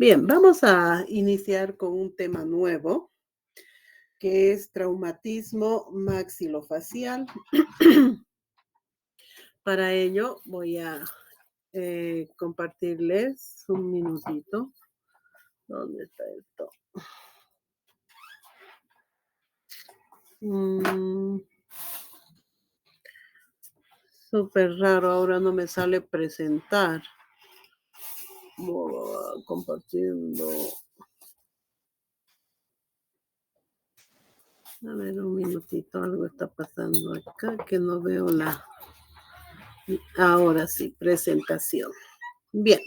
Bien, vamos a iniciar con un tema nuevo, que es traumatismo maxilofacial. Para ello voy a compartirles un minutito. ¿Dónde está esto? Súper raro, ahora no me sale presentar. Compartiendo. A ver, un minutito, algo está pasando acá que no veo la... Ahora sí, presentación. Bien.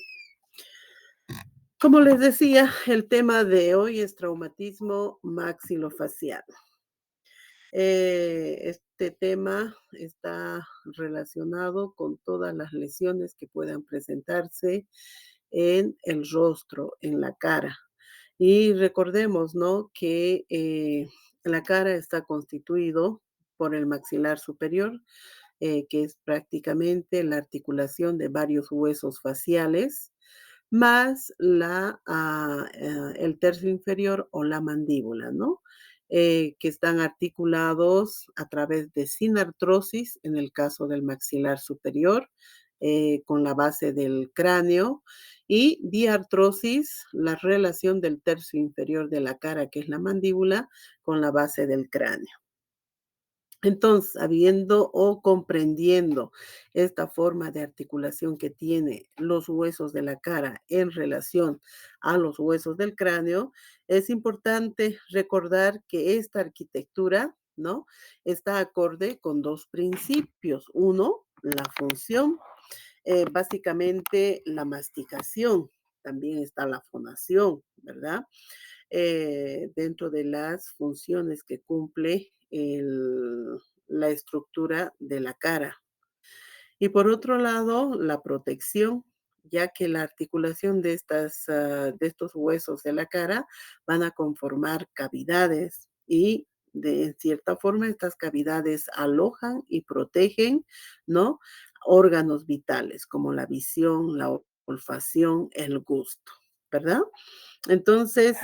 Como les decía, el tema de hoy es traumatismo maxilofacial. Este tema está relacionado con todas las lesiones que puedan presentarse en el rostro, en la cara. Y recordemos, ¿no?, que la cara está constituido por el maxilar superior, que es prácticamente la articulación de varios huesos faciales, más el tercio inferior o la mandíbula, ¿no? Que están articulados a través de sinartrosis, en el caso del maxilar superior, con la base del cráneo, y diartrosis, la relación del tercio inferior de la cara, que es la mandíbula, con la base del cráneo. Entonces, sabiendo o comprendiendo esta forma de articulación que tiene los huesos de la cara en relación a los huesos del cráneo, es importante recordar que esta arquitectura, ¿no?, está acorde con dos principios. Uno, la función, básicamente la masticación, también está la fonación, ¿verdad? Dentro de las funciones que cumple la estructura de la cara. Y por otro lado, la protección, ya que la articulación de estos huesos de la cara van a conformar cavidades y de cierta forma estas cavidades alojan y protegen, ¿no?, órganos vitales como la visión, la olfacción, el gusto, ¿verdad? Entonces,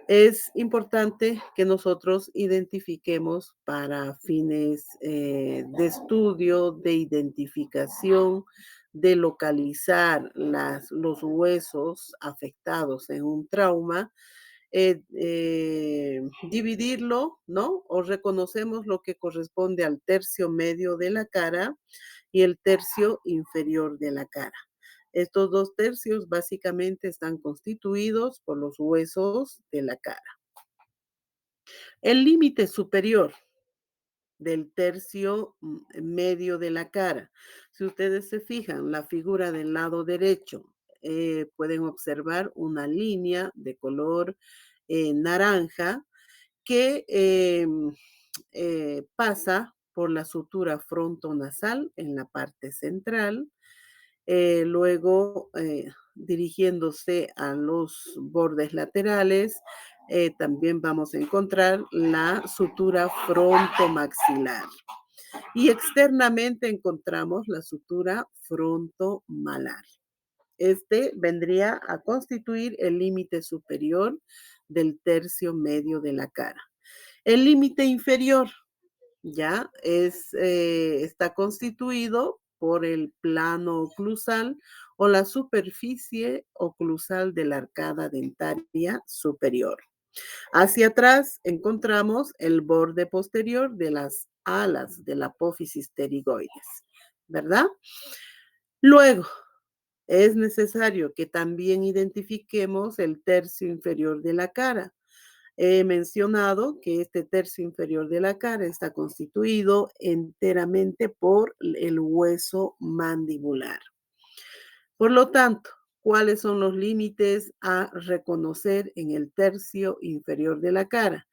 es importante que nosotros identifiquemos para fines de estudio, de identificación, de localizar los huesos afectados en un trauma, dividirlo, ¿no? O reconocemos lo que corresponde al tercio medio de la cara y el tercio inferior de la cara. Estos dos tercios básicamente están constituidos por los huesos de la cara. El límite superior del tercio medio de la cara. Si ustedes se fijan, la figura del lado derecho, pueden observar una línea de color naranja que pasa por la sutura frontonasal en la parte central, luego dirigiéndose a los bordes laterales, también vamos a encontrar la sutura frontomaxilar. Y externamente encontramos la sutura frontomalar. Este vendría a constituir el límite superior del tercio medio de la cara. El límite inferior ya está constituido por el plano oclusal o la superficie oclusal de la arcada dentaria superior. Hacia atrás encontramos el borde posterior de las alas de la apófisis pterigoides, ¿verdad? Luego, es necesario que también identifiquemos el tercio inferior de la cara. He mencionado que este tercio inferior de la cara está constituido enteramente por el hueso mandibular. Por lo tanto, ¿cuáles son los límites a reconocer en el tercio inferior de la cara?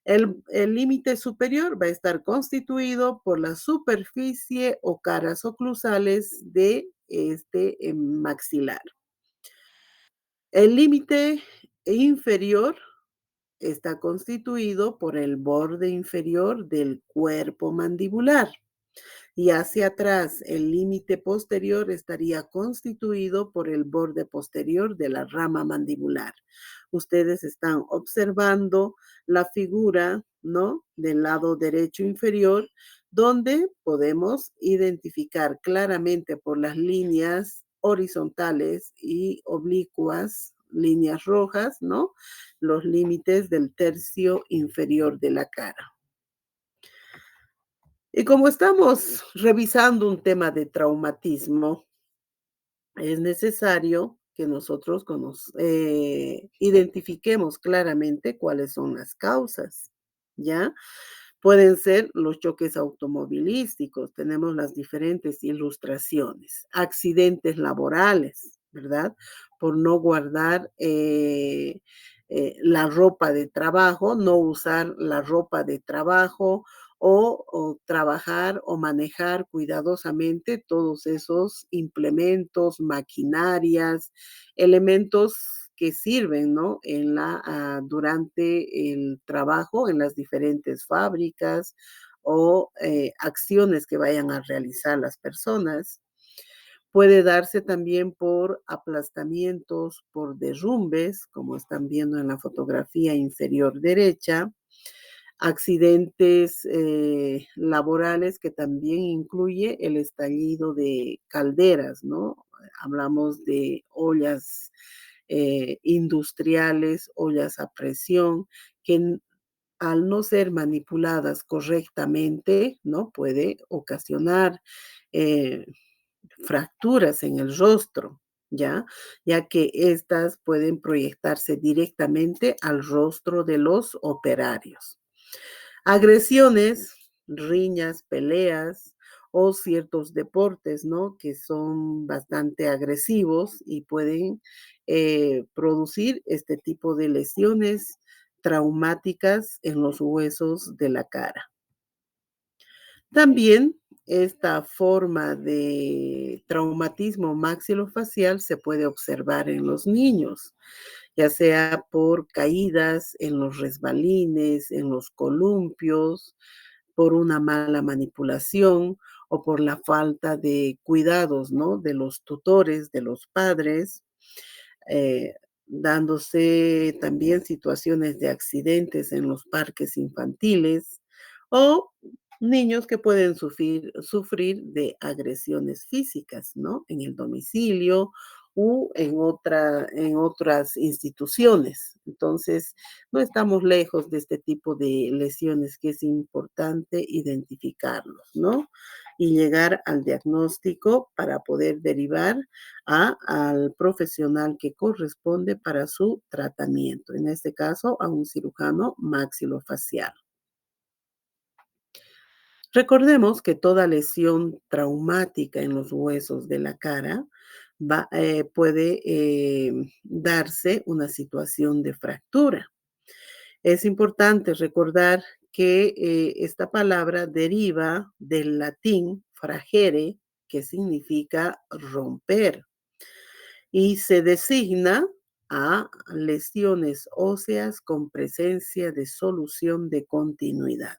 El límite superior va a estar constituido por la superficie o caras oclusales de este maxilar. El límite inferior está constituido por el borde inferior del cuerpo mandibular. y hacia atrás el límite posterior estaría constituido por el borde posterior de la rama mandibular. Ustedes están observando la figura, ¿no? Del lado derecho inferior, donde podemos identificar claramente por las líneas horizontales y oblicuas, líneas rojas, ¿no? Los límites del tercio inferior de la cara. Y como estamos revisando un tema de traumatismo, es necesario que nosotros identifiquemos claramente cuáles son las causas, ¿ya? Pueden ser los choques automovilísticos, tenemos las diferentes ilustraciones, accidentes laborales, ¿verdad? Por no guardar la ropa de trabajo, no usar la ropa de trabajo o trabajar o manejar cuidadosamente todos esos implementos, maquinarias, elementos que sirven, ¿no? Durante el trabajo en las diferentes fábricas o acciones que vayan a realizar las personas. Puede darse también por aplastamientos, por derrumbes, como están viendo en la fotografía inferior derecha, accidentes laborales que también incluye el estallido de calderas, ¿no? Hablamos de ollas industriales, ollas a presión, que al no ser manipuladas correctamente, ¿no? Puede ocasionar eh, fracturas en el rostro, ¿ya? Ya que estas pueden proyectarse directamente al rostro de los operarios. Agresiones, riñas, peleas o ciertos deportes, ¿no? Que son bastante agresivos y pueden producir este tipo de lesiones traumáticas en los huesos de la cara. También esta forma de traumatismo maxilofacial se puede observar en los niños, ya sea por caídas en los resbalines, en los columpios, por una mala manipulación o por la falta de cuidados, ¿no? De los tutores, de los padres, eh, dándose también situaciones de accidentes en los parques infantiles o niños que pueden sufrir de agresiones físicas, ¿no? En el domicilio u en otras instituciones. Entonces, no estamos lejos de este tipo de lesiones que es importante identificarlos, ¿no? Y llegar al diagnóstico para poder derivar al profesional que corresponde para su tratamiento, en este caso a un cirujano maxilofacial. Recordemos que toda lesión traumática en los huesos de la cara puede darse una situación de fractura. Es importante recordar que esta palabra deriva del latín fragere, que significa romper, y se designa a lesiones óseas con presencia de solución de continuidad.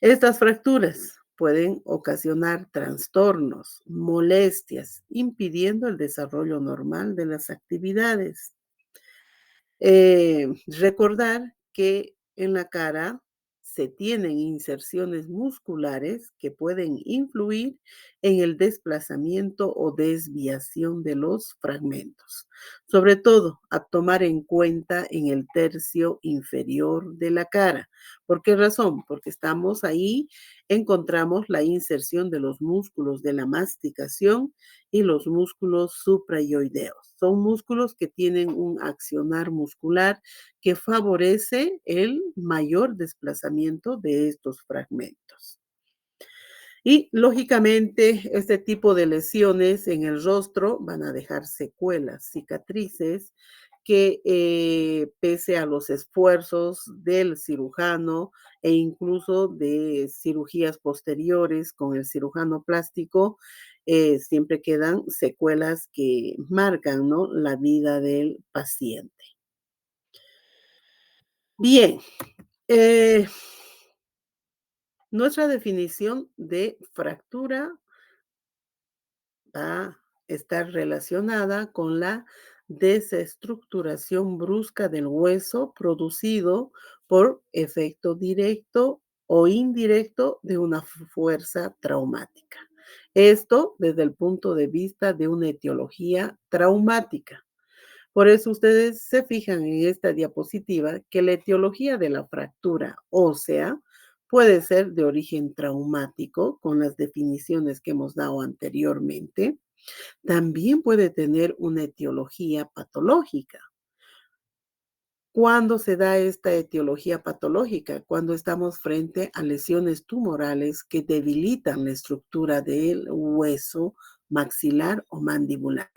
Estas fracturas pueden ocasionar trastornos, molestias, impidiendo el desarrollo normal de las actividades. Recordar que en la cara se tienen inserciones musculares que pueden influir en el desplazamiento o desviación de los fragmentos, sobre todo a tomar en cuenta en el tercio inferior de la cara. ¿Por qué razón? Porque estamos ahí, encontramos la inserción de los músculos de la masticación y los músculos suprayoideos. Son músculos que tienen un accionar muscular que favorece el mayor desplazamiento de estos fragmentos. Y lógicamente, este tipo de lesiones en el rostro van a dejar secuelas, cicatrices, que pese a los esfuerzos del cirujano e incluso de cirugías posteriores con el cirujano plástico, siempre quedan secuelas que marcan, ¿no? La vida del paciente. Bien, eh, Nuestra definición de fractura va a estar relacionada con la desestructuración brusca del hueso producido por efecto directo o indirecto de una fuerza traumática. Esto desde el punto de vista de una etiología traumática. Por eso ustedes se fijan en esta diapositiva que la etiología de la fractura ósea puede ser de origen traumático, con las definiciones que hemos dado anteriormente. También puede tener una etiología patológica. ¿Cuándo se da esta etiología patológica? Cuando estamos frente a lesiones tumorales que debilitan la estructura del hueso maxilar o mandibular,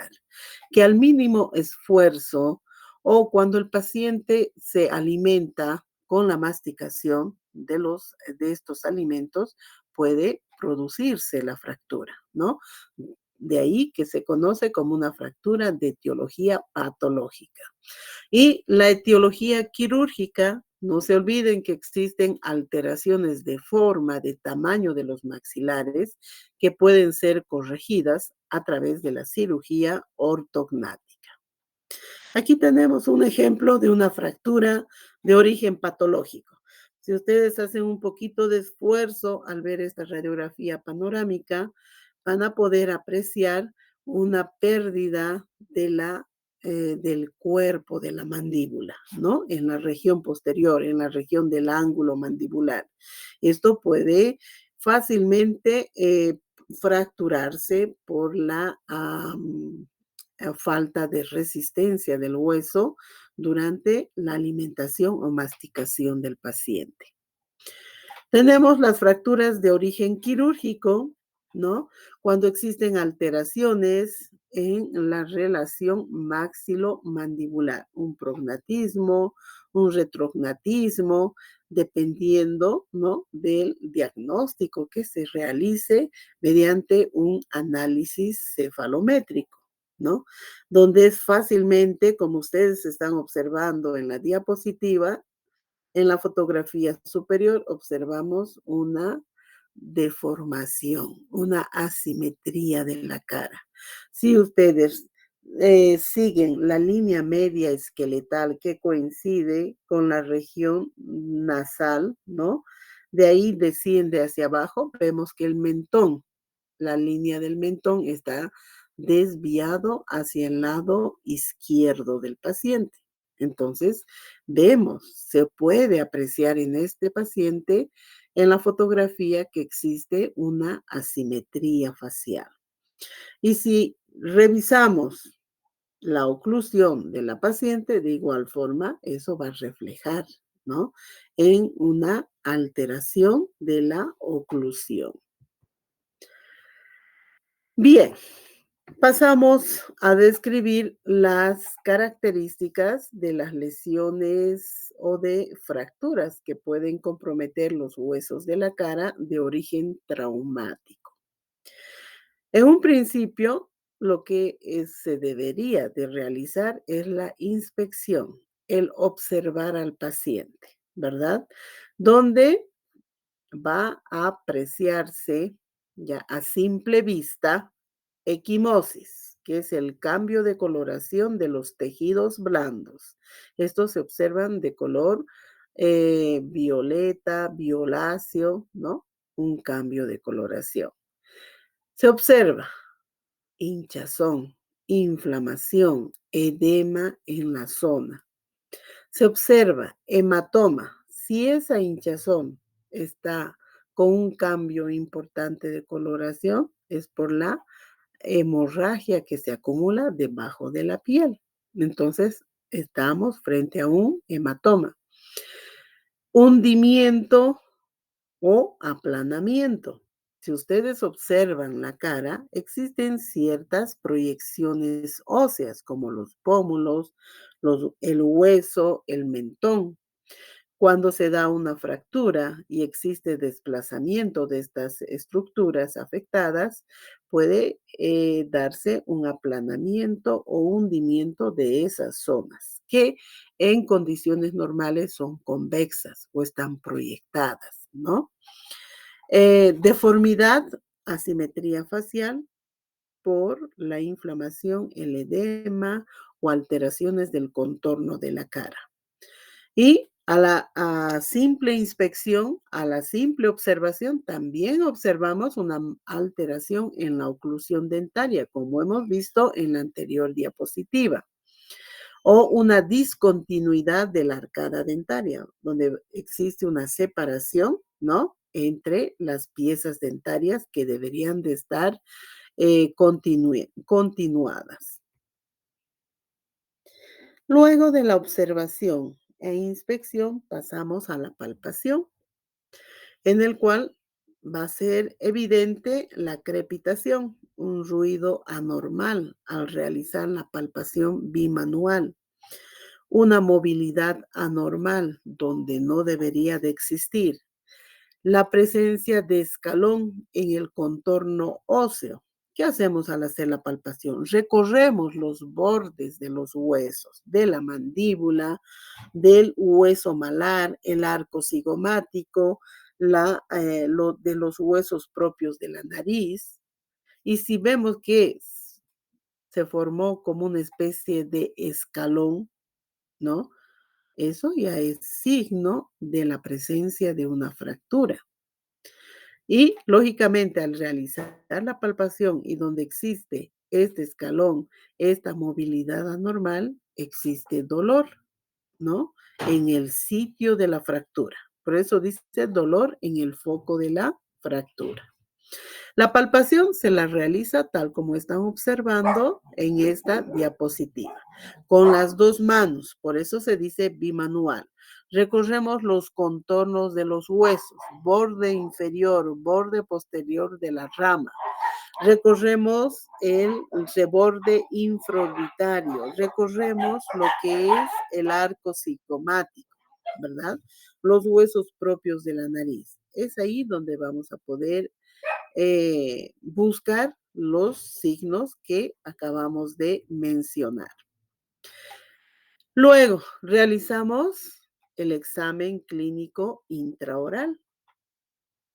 que al mínimo esfuerzo o cuando el paciente se alimenta con la masticación de estos alimentos, puede producirse la fractura, ¿no? De ahí que se conoce como una fractura de etiología patológica. Y la etiología quirúrgica, no se olviden que existen alteraciones de forma, de tamaño de los maxilares que pueden ser corregidas a través de la cirugía ortognática. Aquí tenemos un ejemplo de una fractura de origen patológico. Si ustedes hacen un poquito de esfuerzo al ver esta radiografía panorámica, van a poder apreciar una pérdida del cuerpo de la mandíbula, ¿no? En la región posterior, en la región del ángulo mandibular. Esto puede fácilmente fracturarse por la falta de resistencia del hueso durante la alimentación o masticación del paciente. Tenemos las fracturas de origen quirúrgico, ¿no? Cuando existen alteraciones en la relación maxilo-mandibular, un prognatismo, un retrognatismo, dependiendo, ¿no?, del diagnóstico que se realice mediante un análisis cefalométrico, ¿no? Donde es fácilmente, como ustedes están observando en la diapositiva, en la fotografía superior observamos una deformación, una asimetría de la cara. Si ustedes siguen la línea media esqueletal que coincide con la región nasal, ¿no? De ahí desciende hacia abajo, vemos que el mentón, la línea del mentón está desviado hacia el lado izquierdo del paciente. Entonces, vemos, se puede apreciar en este paciente, en la fotografía, que existe una asimetría facial. Y si revisamos la oclusión de la paciente, de igual forma, eso va a reflejar, ¿no?, en una alteración de la oclusión. Bien, pasamos a describir las características de las lesiones o de fracturas que pueden comprometer los huesos de la cara de origen traumático. En un principio, lo que se debería de realizar es la inspección, el observar al paciente, ¿verdad? Donde va a apreciarse ya a simple vista equimosis, que es el cambio de coloración de los tejidos blandos. Estos se observan de color violeta, violáceo, ¿no? Un cambio de coloración. Se observa hinchazón, inflamación, edema en la zona. Se observa hematoma. Si esa hinchazón está con un cambio importante de coloración, es por la hemorragia que se acumula debajo de la piel. Entonces, estamos frente a un hematoma. Hundimiento o aplanamiento. Si ustedes observan la cara, existen ciertas proyecciones óseas, como los pómulos, el hueso, el mentón. Cuando se da una fractura y existe desplazamiento de estas estructuras afectadas, puede darse un aplanamiento o hundimiento de esas zonas, que en condiciones normales son convexas o están proyectadas, ¿no? Deformidad, asimetría facial por la inflamación, el edema o alteraciones del contorno de la cara. Y a la simple inspección, a la simple observación, también observamos una alteración en la oclusión dentaria, como hemos visto en la anterior diapositiva, o una discontinuidad de la arcada dentaria, donde existe una separación, ¿no? Entre las piezas dentarias que deberían de estar continuadas. Luego de la observación e inspección pasamos a la palpación, en el cual va a ser evidente la crepitación, un ruido anormal al realizar la palpación bimanual, una movilidad anormal donde no debería de existir, la presencia de escalón en el contorno óseo. ¿Qué hacemos al hacer la palpación? Recorremos los bordes de los huesos, de la mandíbula, del hueso malar, el arco cigomático, de los huesos propios de la nariz. Y si vemos que se formó como una especie de escalón, ¿no? Eso ya es signo de la presencia de una fractura. Y lógicamente al realizar la palpación y donde existe este escalón, esta movilidad anormal, existe dolor, ¿no? En el sitio de la fractura. Por eso dice dolor en el foco de la fractura. La palpación se la realiza tal como están observando en esta diapositiva, con las dos manos, por eso se dice bimanual. Recorremos los contornos de los huesos, borde inferior, borde posterior de la rama. Recorremos el reborde infraorbitario, recorremos lo que es el arco cigomático, ¿verdad? Los huesos propios de la nariz. Es ahí donde vamos a poder buscar los signos que acabamos de mencionar. Luego, realizamos el examen clínico intraoral.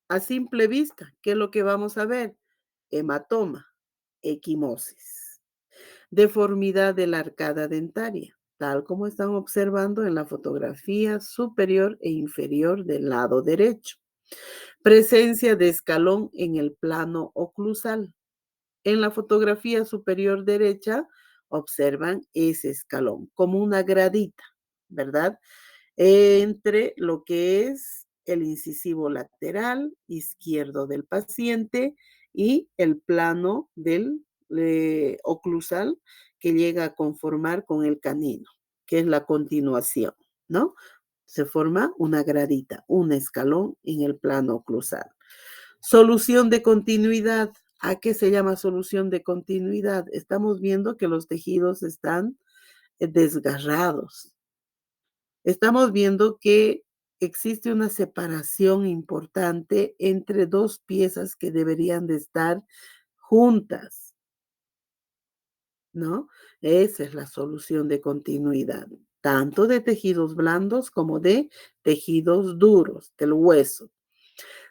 A simple vista, ¿qué es lo que vamos a ver? Hematoma, equimosis, deformidad de la arcada dentaria, tal como están observando en la fotografía superior e inferior del lado derecho. Presencia de escalón en el plano oclusal. En la fotografía superior derecha observan ese escalón como una gradita, ¿verdad? Entre lo que es el incisivo lateral izquierdo del paciente y el plano del oclusal que llega a conformar con el canino, que es la continuación, ¿no? Se forma una gradita, un escalón en el plano oclusal. Solución de continuidad. ¿A qué se llama solución de continuidad? Estamos viendo que los tejidos están desgarrados. Estamos viendo que existe una separación importante entre dos piezas que deberían de estar juntas, ¿no? Esa es la solución de continuidad, tanto de tejidos blandos como de tejidos duros del hueso.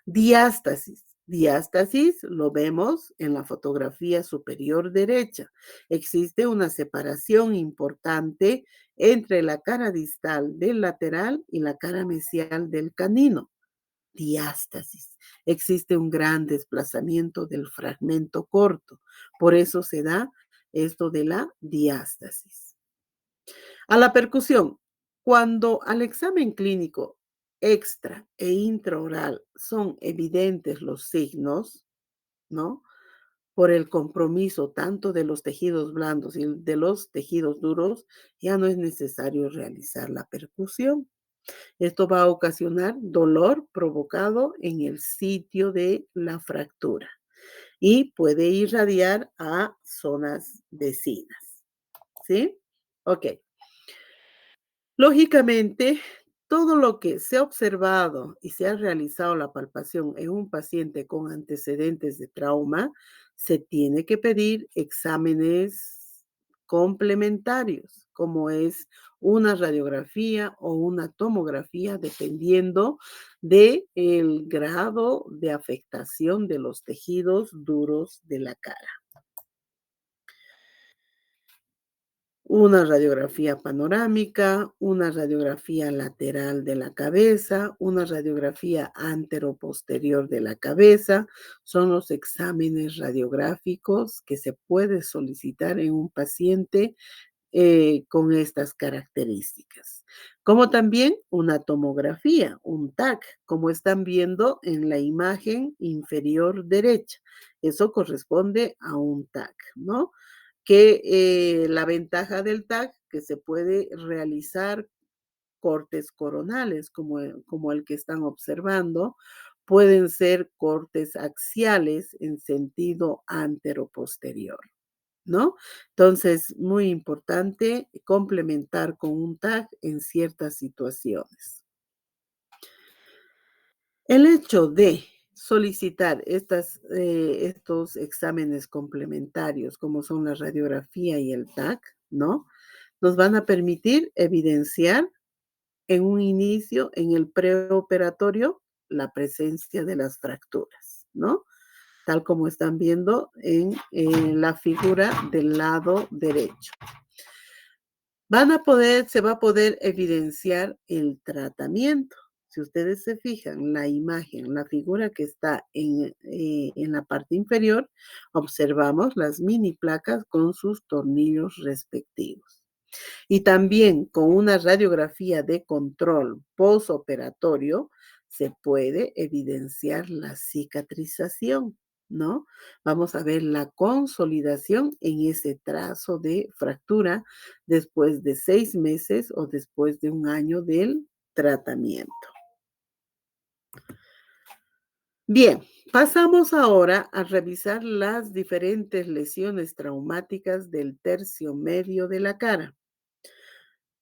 Diástasis. Diástasis lo vemos en la fotografía superior derecha. Existe una separación importante entre la cara distal del lateral y la cara mesial del canino. Diástasis. Existe un gran desplazamiento del fragmento corto. Por eso se da esto de la diástasis. A la percusión. Cuando al examen clínico extra e intraoral son evidentes los signos, ¿no? Por el compromiso tanto de los tejidos blandos y de los tejidos duros, ya no es necesario realizar la percusión. Esto va a ocasionar dolor provocado en el sitio de la fractura y puede irradiar a zonas vecinas. ¿Sí? Ok. Lógicamente, todo lo que se ha observado y se ha realizado la palpación en un paciente con antecedentes de trauma, se tiene que pedir exámenes complementarios, como es una radiografía o una tomografía, dependiendo del grado de afectación de los tejidos duros de la cara. Una radiografía panorámica, una radiografía lateral de la cabeza, una radiografía anteroposterior de la cabeza, son los exámenes radiográficos que se puede solicitar en un paciente con estas características. Como también una tomografía, un TAC, como están viendo en la imagen inferior derecha. Eso corresponde a un TAC, ¿no? Que la ventaja del TAC, que se puede realizar cortes coronales, como el que están observando, pueden ser cortes axiales en sentido anteroposterior, ¿no? Entonces, muy importante complementar con un TAC en ciertas situaciones. El hecho de solicitar estos exámenes complementarios, como son la radiografía y el TAC, ¿no? Nos van a permitir evidenciar en un inicio, en el preoperatorio, la presencia de las fracturas, ¿no? Tal como están viendo en la figura del lado derecho. Se va a poder evidenciar el tratamiento. Si ustedes se fijan, la imagen, la figura que está en la parte inferior, observamos las mini placas con sus tornillos respectivos. Y también con una radiografía de control postoperatorio se puede evidenciar la cicatrización, ¿no? Vamos a ver la consolidación en ese trazo de fractura después de 6 meses o después de un año del tratamiento. Bien, pasamos ahora a revisar las diferentes lesiones traumáticas del tercio medio de la cara.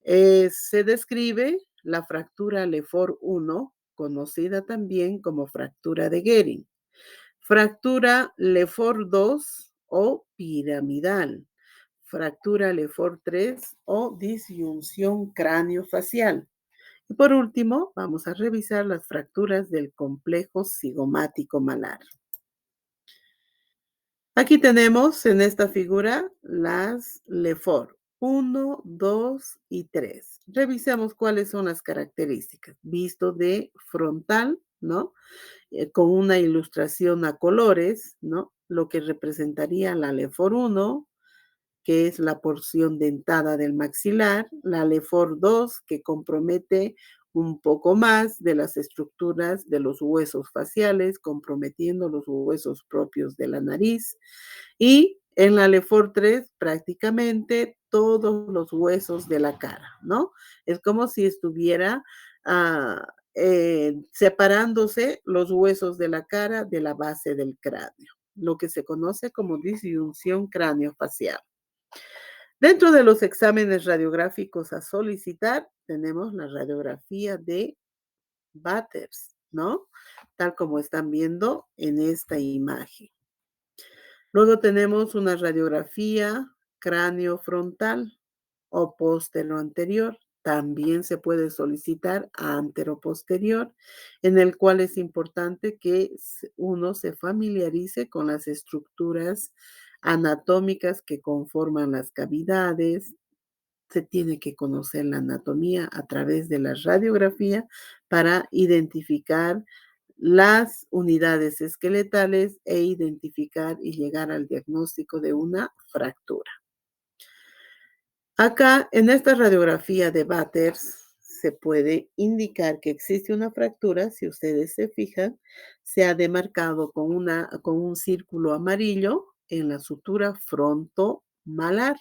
Se describe la fractura Lefort 1, conocida también como fractura de Gehring, fractura Lefort 2 o piramidal, fractura Lefort 3 o disyunción craneofacial. Y por último, vamos a revisar las fracturas del complejo cigomático malar. Aquí tenemos en esta figura las Lefort 1, 2 y 3. Revisemos cuáles son las características. Visto de frontal, ¿no? Con una ilustración a colores, ¿no? Lo que representaría la Lefort 1, que es la porción dentada del maxilar, la Lefort 2, que compromete un poco más de las estructuras de los huesos faciales, comprometiendo los huesos propios de la nariz, y en la Lefort 3 prácticamente todos los huesos de la cara, ¿no? Es como si estuviera separándose los huesos de la cara de la base del cráneo, lo que se conoce como disyunción craneofacial. Dentro de los exámenes radiográficos a solicitar, tenemos la radiografía de Batters, ¿no? Tal como están viendo en esta imagen. Luego tenemos una radiografía cráneo-frontal o póstero-anterior. También se puede solicitar antero-posterior, en el cual es importante que uno se familiarice con las estructuras anatómicas que conforman las cavidades. Se tiene que conocer la anatomía a través de la radiografía para identificar las unidades esqueletales e identificar y llegar al diagnóstico de una fractura. Acá, en esta radiografía de Batters, se puede indicar que existe una fractura. Si ustedes se fijan, se ha demarcado con un círculo amarillo en la sutura frontomalar.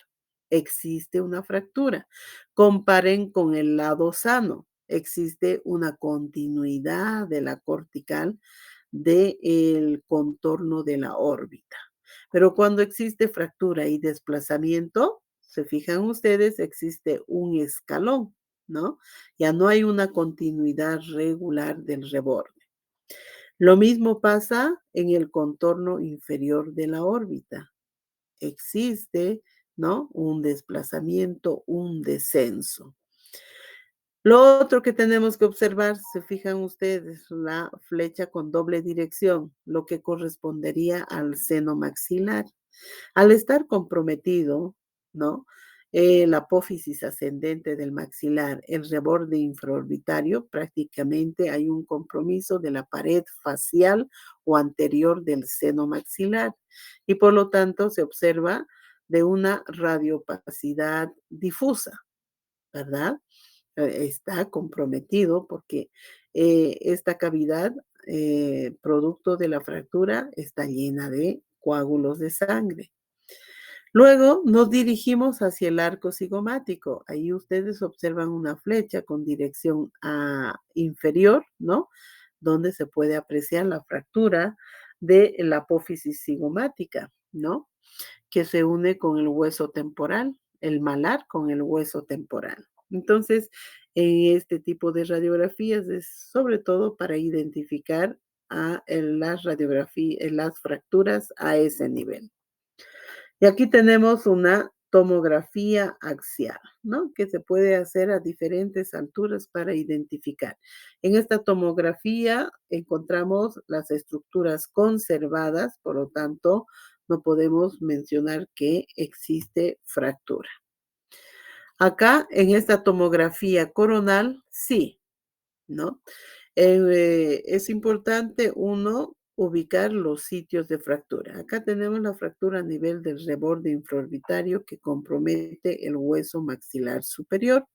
Existe una fractura. Comparen con el lado sano. Existe una continuidad de la cortical del contorno de la órbita. Pero cuando existe fractura y desplazamiento, se fijan ustedes, existe un escalón, ¿no? Ya no hay una continuidad regular del reborde. Lo mismo pasa en el contorno inferior de la órbita. Existe ¿no? Un desplazamiento, un descenso. Lo otro que tenemos que observar, se fijan ustedes, la flecha con doble dirección, lo que correspondería al seno maxilar. Al estar comprometido, ¿no? La apófisis ascendente del maxilar, el reborde infraorbitario, prácticamente hay un compromiso de la pared facial o anterior del seno maxilar y por lo tanto se observa de una radiopacidad difusa, ¿verdad? Está comprometido porque esta cavidad, producto de la fractura, está llena de coágulos de sangre. Luego nos dirigimos hacia el arco cigomático. Ahí ustedes observan una flecha con dirección inferior, ¿no? Donde se puede apreciar la fractura de la apófisis cigomática, ¿no? Que se une con el hueso temporal, el malar con el hueso temporal. Entonces, en este tipo de radiografías es sobre todo para identificar las fracturas a ese nivel. Y aquí tenemos una tomografía axial, ¿no? Que se puede hacer a diferentes alturas para identificar. En esta tomografía encontramos las estructuras conservadas, por lo tanto, no podemos mencionar que existe fractura. Acá, en esta tomografía coronal, sí, ¿no? Es importante, uno, ubicar los sitios de fractura. Acá tenemos la fractura a nivel del reborde infraorbitario que compromete el hueso maxilar superior.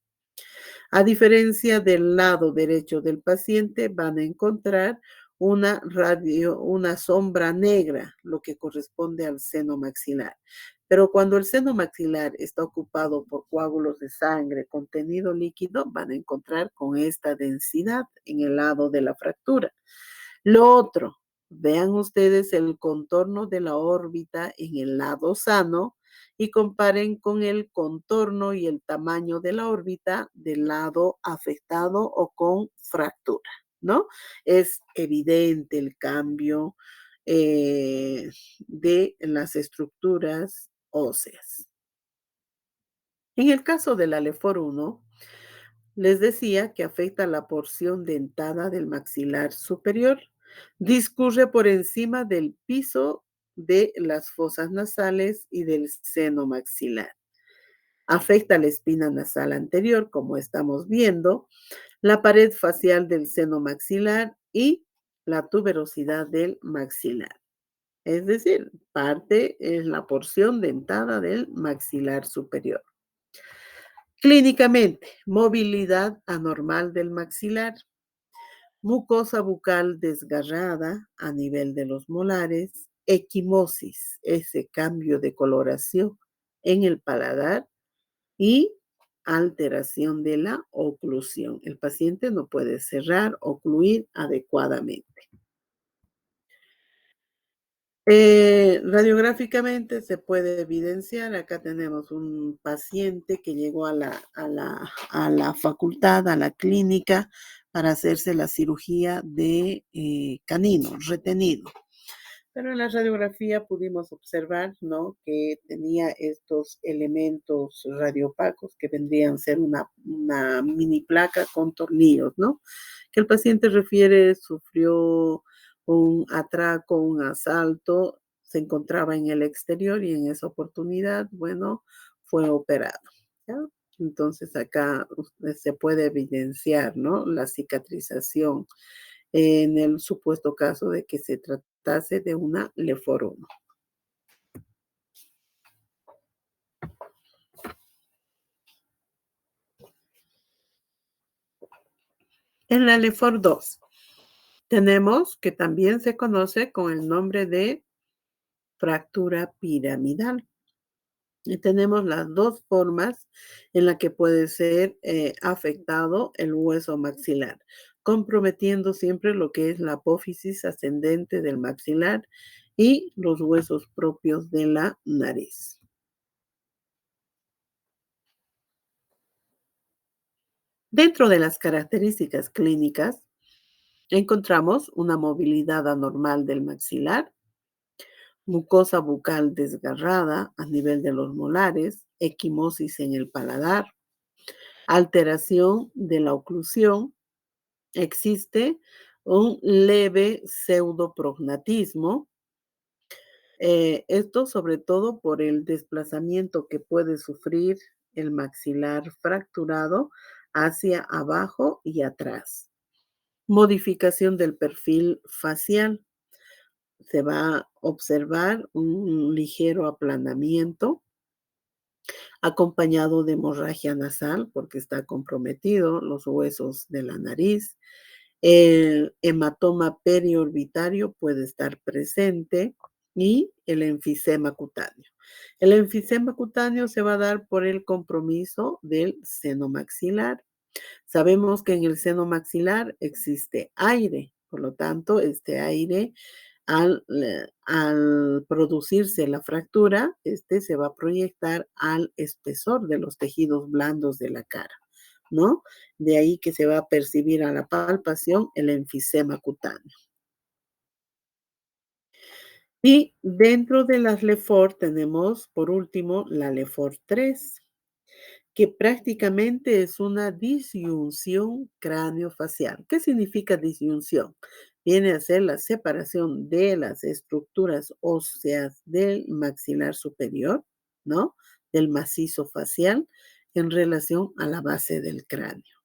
A diferencia del lado derecho del paciente, van a encontrar una sombra negra, lo que corresponde al seno maxilar. Pero cuando el seno maxilar está ocupado por coágulos de sangre, contenido líquido, van a encontrar con esta densidad en el lado de la fractura. Lo otro, vean ustedes el contorno de la órbita en el lado sano y comparen con el contorno y el tamaño de la órbita del lado afectado o con fractura, ¿no? Es evidente el cambio de las estructuras óseas. En el caso del Alefor 1, les decía que afecta la porción dentada del maxilar superior. Discurre por encima del piso de las fosas nasales y del seno maxilar. Afecta la espina nasal anterior, como estamos viendo, la pared facial del seno maxilar y la tuberosidad del maxilar. Es decir, parte es la porción dentada del maxilar superior. Clínicamente, movilidad anormal del maxilar, mucosa bucal desgarrada a nivel de los molares, equimosis, ese cambio de coloración en el paladar y alteración de la oclusión. El paciente no puede cerrar, ocluir adecuadamente. Radiográficamente se puede evidenciar, acá tenemos un paciente que llegó a la facultad, a la clínica, para hacerse la cirugía de canino retenido. Pero en la radiografía pudimos observar, ¿no? Que tenía estos elementos radiopacos que vendrían a ser una mini placa con tornillos, ¿no? Que el paciente refiere sufrió un atraco, un asalto, se encontraba en el exterior y en esa oportunidad, bueno, fue operado, ¿ya? Entonces acá se puede evidenciar, ¿no? La cicatrización en el supuesto caso de que se tratase de una Lefor 1. En la Lefor 2 tenemos que también se conoce con el nombre de fractura piramidal. Y tenemos las dos formas en las que puede ser afectado el hueso maxilar, comprometiendo siempre lo que es la apófisis ascendente del maxilar y los huesos propios de la nariz. Dentro de las características clínicas, encontramos una movilidad anormal del maxilar, mucosa bucal desgarrada a nivel de los molares, equimosis en el paladar, alteración de la oclusión, existe un leve pseudoprognatismo, esto sobre todo por el desplazamiento que puede sufrir el maxilar fracturado hacia abajo y atrás. Modificación del perfil facial. Se va a observar un ligero aplanamiento acompañado de hemorragia nasal porque está comprometido los huesos de la nariz. El hematoma periorbitario puede estar presente y el enfisema cutáneo. El enfisema cutáneo se va a dar por el compromiso del seno maxilar. Sabemos que en el seno maxilar existe aire, por lo tanto, este aire al producirse la fractura, este se va a proyectar al espesor de los tejidos blandos de la cara, ¿no? De ahí que se va a percibir a la palpación el enfisema cutáneo. Y dentro de las LEFOR tenemos, por último, la LEFOR 3, que prácticamente es una disyunción craneofacial. ¿Qué significa disyunción? Viene a ser la separación de las estructuras óseas del maxilar superior, ¿no? Del macizo facial en relación a la base del cráneo.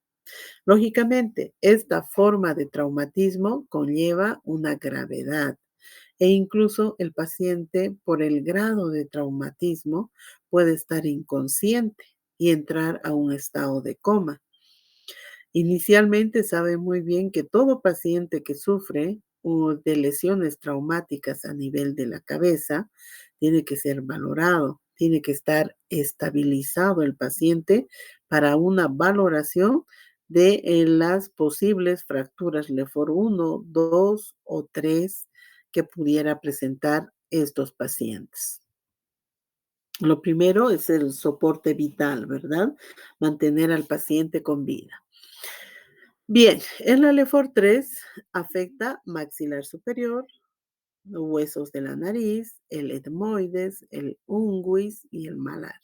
Lógicamente, esta forma de traumatismo conlleva una gravedad e incluso el paciente, por el grado de traumatismo, puede estar inconsciente y entrar a un estado de coma. Inicialmente sabe muy bien que todo paciente que sufre de lesiones traumáticas a nivel de la cabeza tiene que ser valorado, tiene que estar estabilizado el paciente para una valoración de las posibles fracturas LEFOR 1, 2 o 3 que pudiera presentar estos pacientes. Lo primero es el soporte vital, ¿verdad? Mantener al paciente con vida. Bien, el LEFOR 3 afecta maxilar superior, los huesos de la nariz, el etmoides, el unguis y el malar.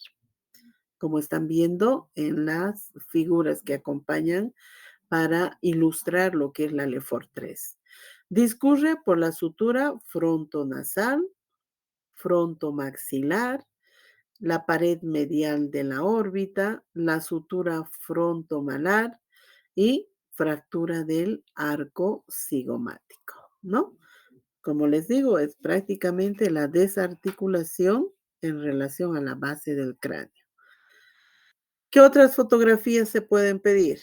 Como están viendo en las figuras que acompañan para ilustrar lo que es la LEFOR 3. Discurre por la sutura frontonasal, frontomaxilar, la pared medial de la órbita, la sutura frontomalar y fractura del arco cigomático, ¿no? Como les digo, es prácticamente la desarticulación en relación a la base del cráneo. ¿Qué otras fotografías se pueden pedir?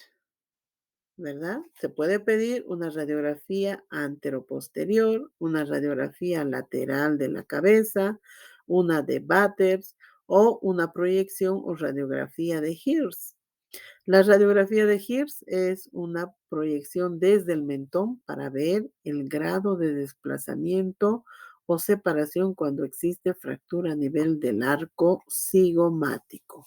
¿Verdad? Se puede pedir una radiografía anteroposterior, una radiografía lateral de la cabeza, una de Batters o una proyección o radiografía de Hirsch. La radiografía de Hirsch es una proyección desde el mentón para ver el grado de desplazamiento o separación cuando existe fractura a nivel del arco cigomático.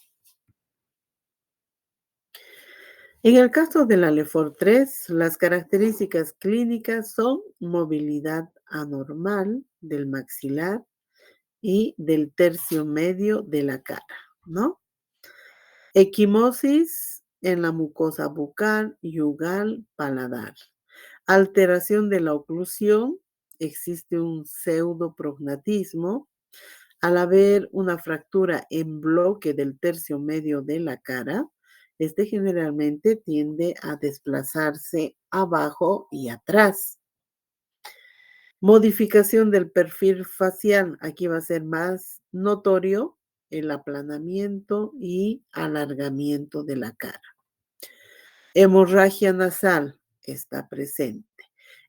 En el caso de la LEFOR 3, las características clínicas son movilidad anormal del maxilar y del tercio medio de la cara, ¿no? Equimosis en la mucosa bucal, yugal, paladar. Alteración de la oclusión, existe un pseudoprognatismo. Al haber una fractura en bloque del tercio medio de la cara, este generalmente tiende a desplazarse abajo y atrás. Modificación del perfil facial, aquí va a ser más notorio el aplanamiento y alargamiento de la cara. Hemorragia nasal está presente.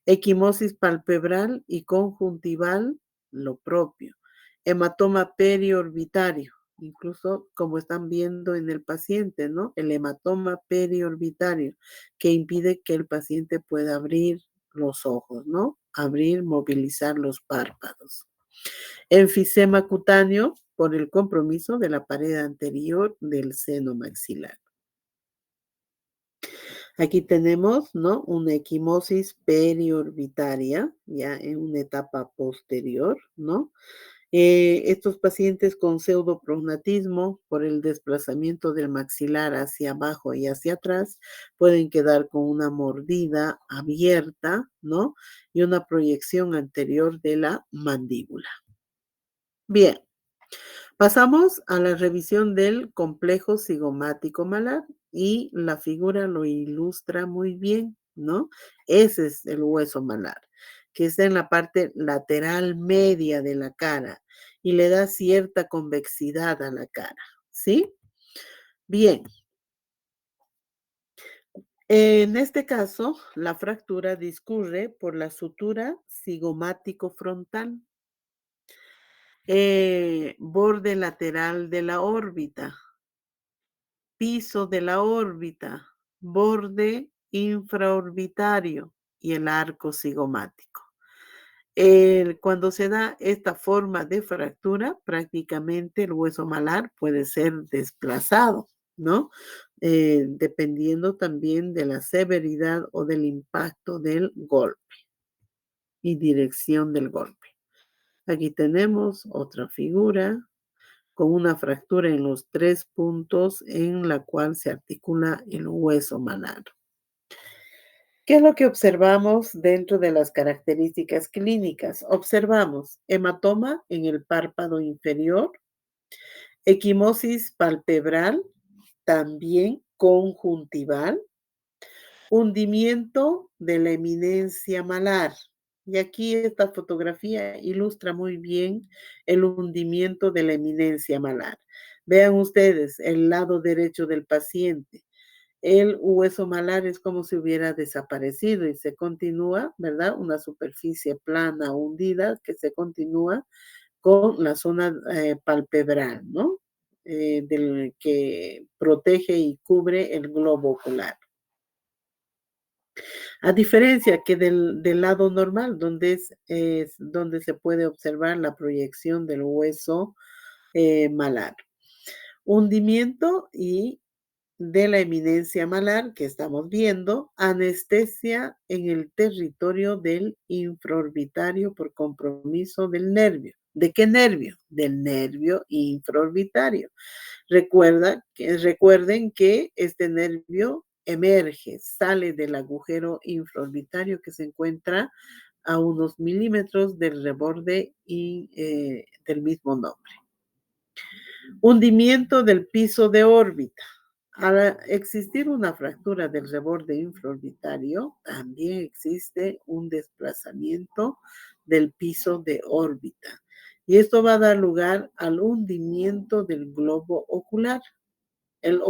Equimosis palpebral y conjuntival, lo propio. Hematoma periorbitario, incluso como están viendo en el paciente, ¿no? El hematoma periorbitario, que impide que el paciente pueda abrir los ojos, ¿no? Abrir, movilizar los párpados. Enfisema cutáneo por el compromiso de la pared anterior del seno maxilar. Aquí tenemos, ¿no? Una equimosis periorbitaria, ya en una etapa posterior, ¿no? Estos pacientes con pseudoprognatismo por el desplazamiento del maxilar hacia abajo y hacia atrás pueden quedar con una mordida abierta, ¿no? Y una proyección anterior de la mandíbula. Bien, pasamos a la revisión del complejo cigomático malar y la figura lo ilustra muy bien, ¿no? Ese es el hueso malar, que está en la parte lateral media de la cara y le da cierta convexidad a la cara, ¿sí? Bien, en este caso, la fractura discurre por la sutura cigomático frontal, borde lateral de la órbita, piso de la órbita, borde infraorbitario y el arco cigomático. Cuando se da esta forma de fractura, prácticamente el hueso malar puede ser desplazado, ¿no? Dependiendo también de la severidad o del impacto del golpe y dirección del golpe. Aquí tenemos otra figura con una fractura en los 3 puntos en la cual se articula el hueso malar. ¿Qué es lo que observamos dentro de las características clínicas? Observamos hematoma en el párpado inferior, equimosis palpebral, también conjuntival, hundimiento de la eminencia malar. Y aquí esta fotografía ilustra muy bien el hundimiento de la eminencia malar. Vean ustedes el lado derecho del paciente. El hueso malar es como si hubiera desaparecido y se continúa, ¿verdad? Una superficie plana hundida que se continúa con la zona palpebral, ¿no? Del que protege y cubre el globo ocular. A diferencia que del lado normal, es donde se puede observar la proyección del hueso malar. Hundimiento y de la eminencia malar que estamos viendo, anestesia en el territorio del infraorbitario por compromiso del nervio. ¿De qué nervio? Del nervio infraorbitario. Recuerden que este nervio emerge, sale del agujero infraorbitario que se encuentra a unos milímetros del reborde y del mismo nombre. Hundimiento del piso de órbita. Al existir una fractura del reborde infraorbitario, también existe un desplazamiento del piso de órbita. Y esto va a dar lugar al hundimiento del globo ocular. El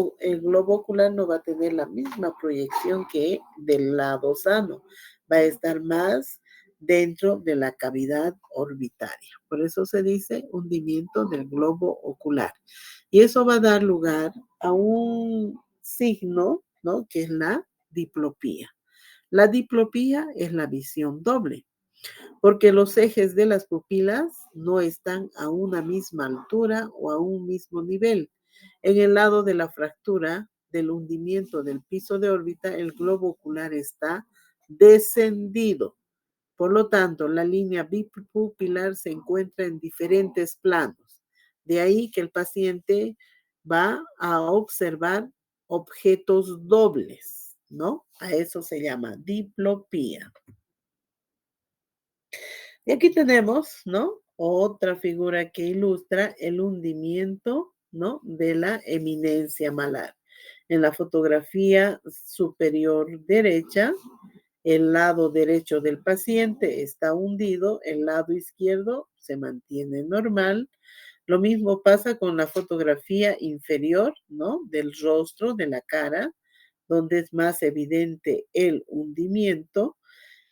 globo ocular no va a tener la misma proyección que del lado sano, va a estar más dentro de la cavidad orbitaria. Por eso se dice hundimiento del globo ocular. Y eso va a dar lugar a un signo, ¿no? Que es la diplopía. La diplopía es la visión doble porque los ejes de las pupilas no están a una misma altura o a un mismo nivel. En el lado de la fractura del hundimiento del piso de órbita, el globo ocular está descendido. Por lo tanto, la línea bipupilar se encuentra en diferentes planos. De ahí que el paciente va a observar objetos dobles, ¿no? A eso se llama diplopía. Y aquí tenemos, ¿no? Otra figura que ilustra el hundimiento, ¿no? De la eminencia malar. En la fotografía superior derecha, el lado derecho del paciente está hundido, el lado izquierdo se mantiene normal. Lo mismo pasa con la fotografía inferior, ¿no? Del rostro, de la cara, donde es más evidente el hundimiento.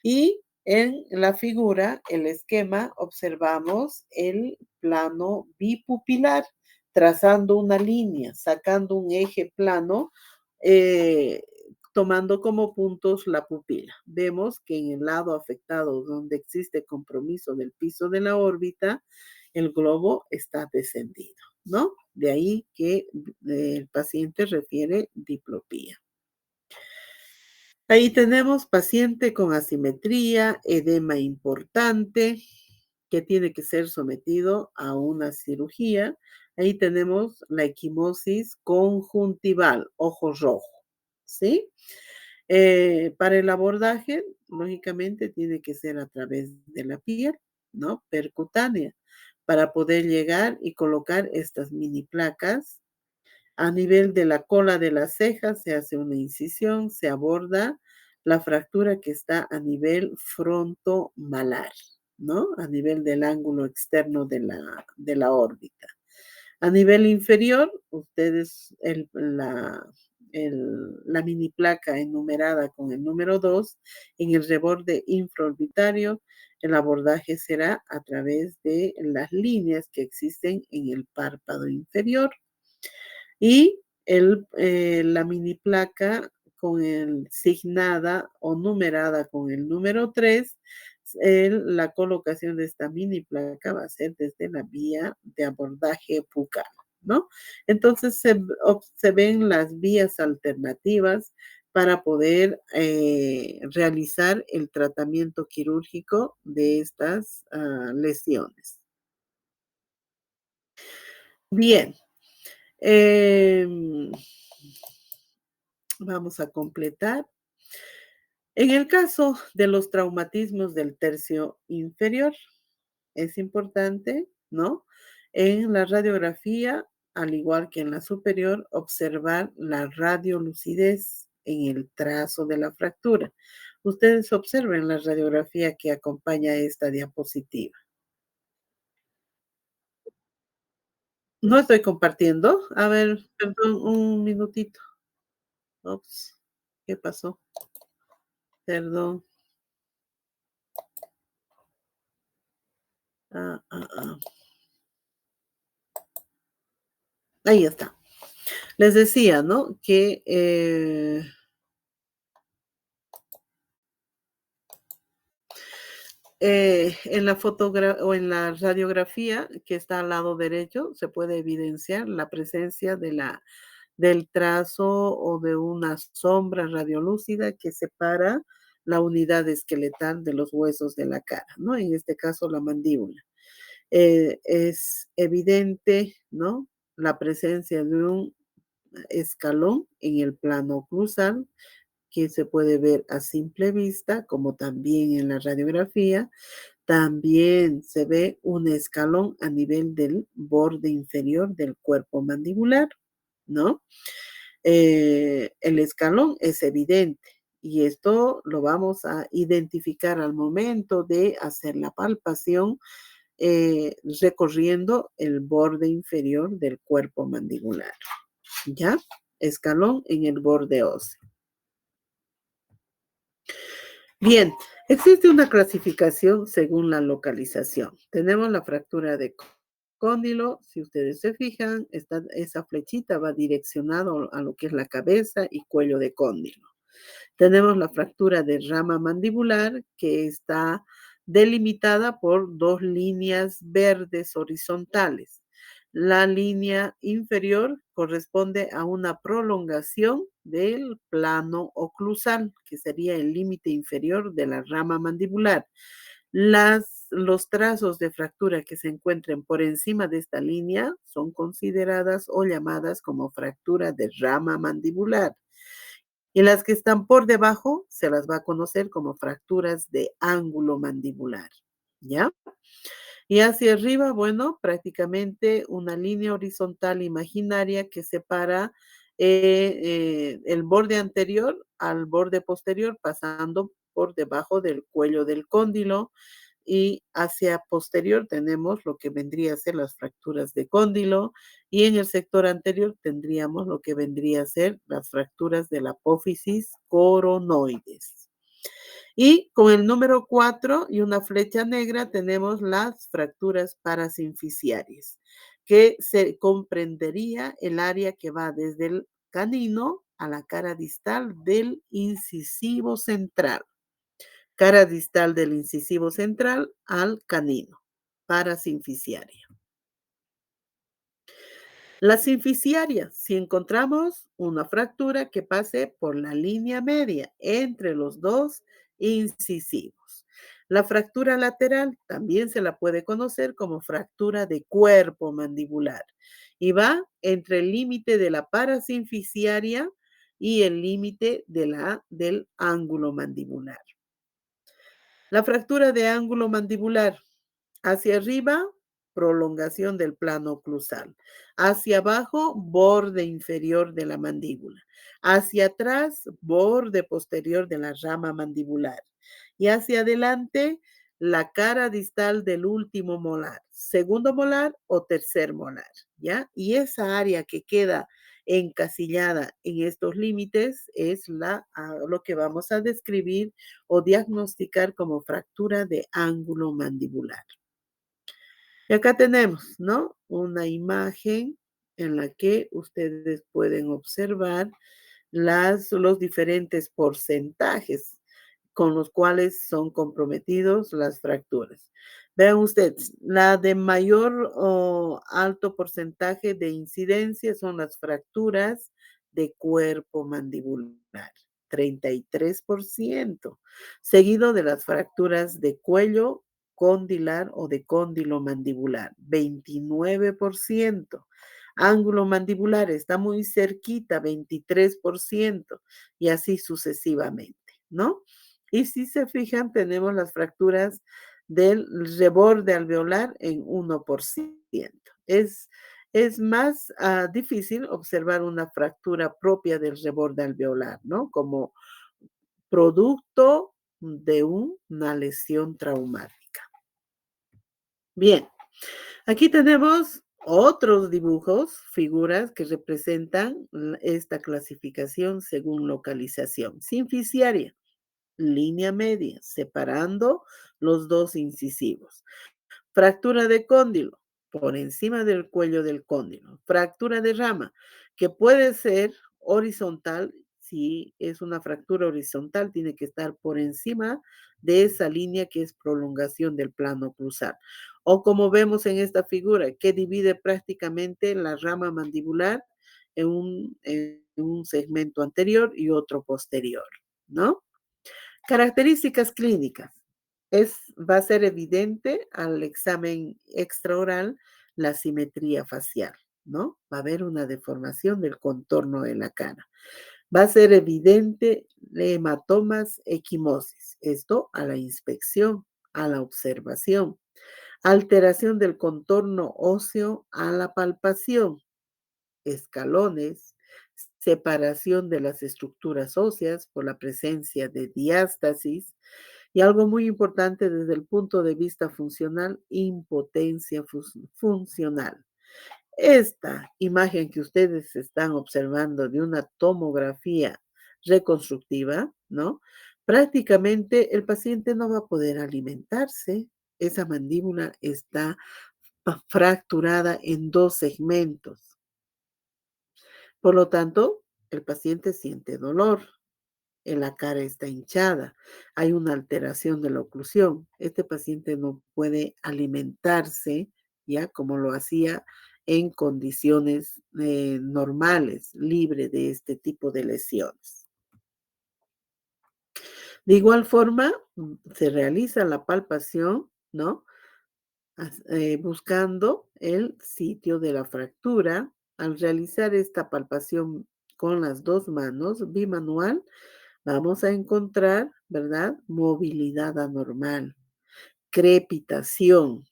Y en la figura, el esquema, observamos el plano bipupilar, trazando una línea, sacando un eje plano, eh, tomando como puntos la pupila. Vemos que en el lado afectado, donde existe compromiso del piso de la órbita, el globo está descendido, ¿no? De ahí que el paciente refiere diplopía. Ahí tenemos paciente con asimetría, edema importante, que tiene que ser sometido a una cirugía. Ahí tenemos la equimosis conjuntival, ojo rojo, ¿sí? Para el abordaje, lógicamente, tiene que ser a través de la piel, ¿no? Percutánea, para poder llegar y colocar estas mini placas a nivel de la cola de la ceja. Se hace una incisión, se aborda la fractura que está a nivel frontomalar, ¿no? A nivel del ángulo externo de la órbita. A nivel inferior, ustedes la mini placa enumerada con el número 2 en el reborde infraorbitario, el abordaje será a través de las líneas que existen en el párpado inferior y la mini placa con el signada o numerada con el número 3, la colocación de esta mini placa va a ser desde la vía de abordaje bucal, ¿no? Entonces se ven las vías alternativas para poder realizar el tratamiento quirúrgico de estas lesiones. Bien, em, vamos a completar. En el caso de los traumatismos del tercio inferior, es importante, ¿no? En la radiografía, al igual que en la superior, observar la radiolucidez en el trazo de la fractura. Ustedes observen la radiografía que acompaña esta diapositiva. No estoy compartiendo. A ver, perdón, un minutito. Ops, ¿qué pasó? Perdón. Ah, ah, ah. Ahí está. Les decía, ¿no? Que en la o en la radiografía que está al lado derecho se puede evidenciar la presencia del trazo o de una sombra radiolúcida que separa la unidad esqueletal de los huesos de la cara, ¿no? En este caso, la mandíbula. Es evidente, ¿no? La presencia de un escalón en el plano oclusal que se puede ver a simple vista, como también en la radiografía. También se ve un escalón a nivel del borde inferior del cuerpo mandibular, ¿no? El escalón es evidente y esto lo vamos a identificar al momento de hacer la palpación recorriendo el borde inferior del cuerpo mandibular, ¿ya? Escalón en el borde óseo. Bien, existe una clasificación según la localización. Tenemos la fractura de cóndilo. Si ustedes se fijan, esa flechita va direccionado a lo que es la cabeza y cuello de cóndilo. Tenemos la fractura de rama mandibular, que está delimitada por dos líneas verdes horizontales. La línea inferior corresponde a una prolongación del plano oclusal, que sería el límite inferior de la rama mandibular. Los trazos de fractura que se encuentren por encima de esta línea son consideradas o llamadas como fractura de rama mandibular. Y las que están por debajo se las va a conocer como fracturas de ángulo mandibular, ¿ya? Y hacia arriba, bueno, prácticamente una línea horizontal imaginaria que separa el borde anterior al borde posterior, pasando por debajo del cuello del cóndilo, y hacia posterior tenemos lo que vendría a ser las fracturas de cóndilo, y en el sector anterior tendríamos lo que vendría a ser las fracturas de la apófisis coronoides. Y con el número 4 y una flecha negra tenemos las fracturas parasinficiarias, que se comprendería el área que va desde el canino a la cara distal del incisivo central. Cara distal del incisivo central al canino, parasinficiaria. La sinficiaria, si encontramos una fractura que pase por la línea media entre los dos incisivos. La fractura lateral también se la puede conocer como fractura de cuerpo mandibular y va entre el límite de la parasinficiaria y el límite del ángulo mandibular. La fractura de ángulo mandibular. Hacia arriba, prolongación del plano oclusal. Hacia abajo, borde inferior de la mandíbula. Hacia atrás, borde posterior de la rama mandibular. Y hacia adelante, la cara distal del último molar, segundo molar o tercer molar, ¿ya? Y esa área que queda encasillada en estos límites es lo que vamos a describir o diagnosticar como fractura de ángulo mandibular. Y acá tenemos, ¿no? Una imagen en la que ustedes pueden observar los diferentes porcentajes con los cuales son comprometidos las fracturas. Vean ustedes, la de mayor o alto porcentaje de incidencia son las fracturas de cuerpo mandibular, 33%, seguido de las fracturas de cuello condilar o de cóndilo mandibular, 29%. Ángulo mandibular está muy cerquita, 23%, y así sucesivamente, ¿no? Y si se fijan, tenemos las fracturas del reborde alveolar en 1%. Es más difícil observar una fractura propia del reborde alveolar, ¿no? Como producto de una lesión traumática. Bien, aquí tenemos otros dibujos, figuras que representan esta clasificación según localización. Sinficiaria, línea media, separando los dos incisivos. Fractura de cóndilo, por encima del cuello del cóndilo. Fractura de rama, que puede ser horizontal. Si es una fractura horizontal, tiene que estar por encima de esa línea que es prolongación del plano cruzado. O como vemos en esta figura, que divide prácticamente la rama mandibular en un segmento anterior y otro posterior, ¿no? Características clínicas. Va a ser evidente al examen extraoral la simetría facial, ¿no? Va a haber una deformación del contorno de la cara. Va a ser evidente hematomas, equimosis. Esto a la inspección, a la observación. Alteración del contorno óseo a la palpación. Escalones, separación de las estructuras óseas por la presencia de diástasis y algo muy importante desde el punto de vista funcional, impotencia funcional. Esta imagen que ustedes están observando de una tomografía reconstructiva, ¿no? Prácticamente el paciente no va a poder alimentarse. Esa mandíbula está fracturada en dos segmentos. Por lo tanto, el paciente siente dolor, en la cara está hinchada, hay una alteración de la oclusión. Este paciente no puede alimentarse ya como lo hacía en condiciones normales, libre de este tipo de lesiones. De igual forma, se realiza la palpación, ¿no? Buscando el sitio de la fractura. Al realizar esta palpación con las dos manos, bimanual, vamos a encontrar, ¿verdad? Movilidad anormal, crepitación.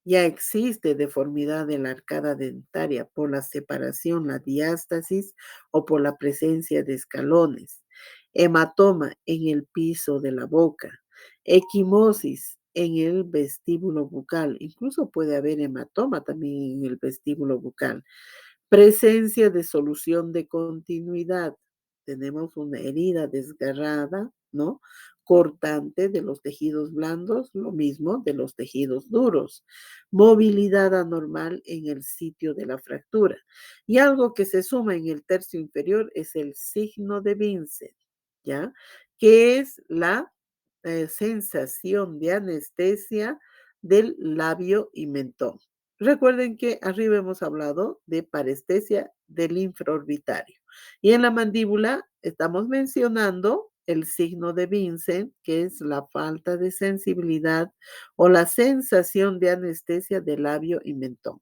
Ya existe deformidad de la arcada dentaria por la separación, la diástasis o por la presencia de escalones. Hematoma en el piso de la boca. Equimosis en el vestíbulo bucal. Incluso puede haber hematoma también en el vestíbulo bucal. Presencia de solución de continuidad. Tenemos una herida desgarrada, ¿no? Cortante de los tejidos blandos, lo mismo de los tejidos duros. Movilidad anormal en el sitio de la fractura. Y algo que se suma en el tercio inferior es el signo de Vincent, ¿ya? Que es la sensación de anestesia del labio y mentón. Recuerden que arriba hemos hablado de parestesia del infraorbitario. Y en la mandíbula estamos mencionando el signo de Vincent, que es la falta de sensibilidad o la sensación de anestesia del labio y mentón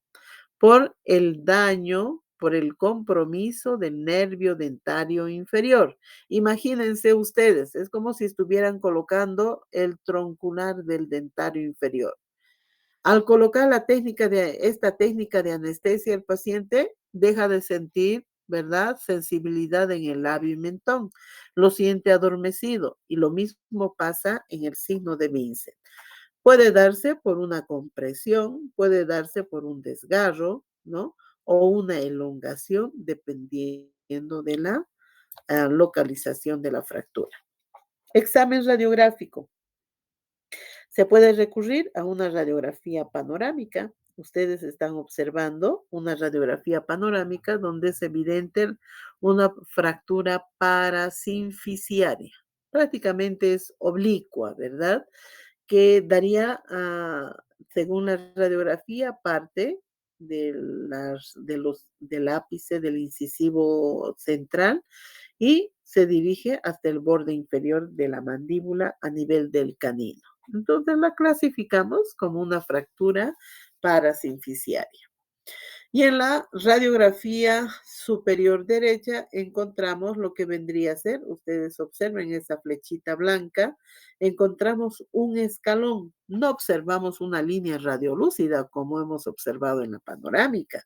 por el daño, por el compromiso del nervio dentario inferior. Imagínense ustedes, es como si estuvieran colocando el troncular del dentario inferior. Al colocar esta técnica de anestesia, el paciente deja de sentir, ¿verdad? Sensibilidad en el labio y mentón. Lo siente adormecido y lo mismo pasa en el signo de Vincent. Puede darse por una compresión, puede darse por un desgarro, ¿no? O una elongación, dependiendo de la localización de la fractura. Examen radiográfico. Se puede recurrir a una radiografía panorámica. Ustedes están observando una radiografía panorámica donde se evidencia una fractura parasinficiaria. Prácticamente es oblicua, ¿verdad? Que daría, según la radiografía, parte del ápice del incisivo central y se dirige hasta el borde inferior de la mandíbula a nivel del canino. Entonces la clasificamos como una fractura parasinficiaria. Y en la radiografía superior derecha encontramos lo que vendría a ser, ustedes observen esa flechita blanca, encontramos un escalón. No observamos una línea radiolúcida como hemos observado en la panorámica.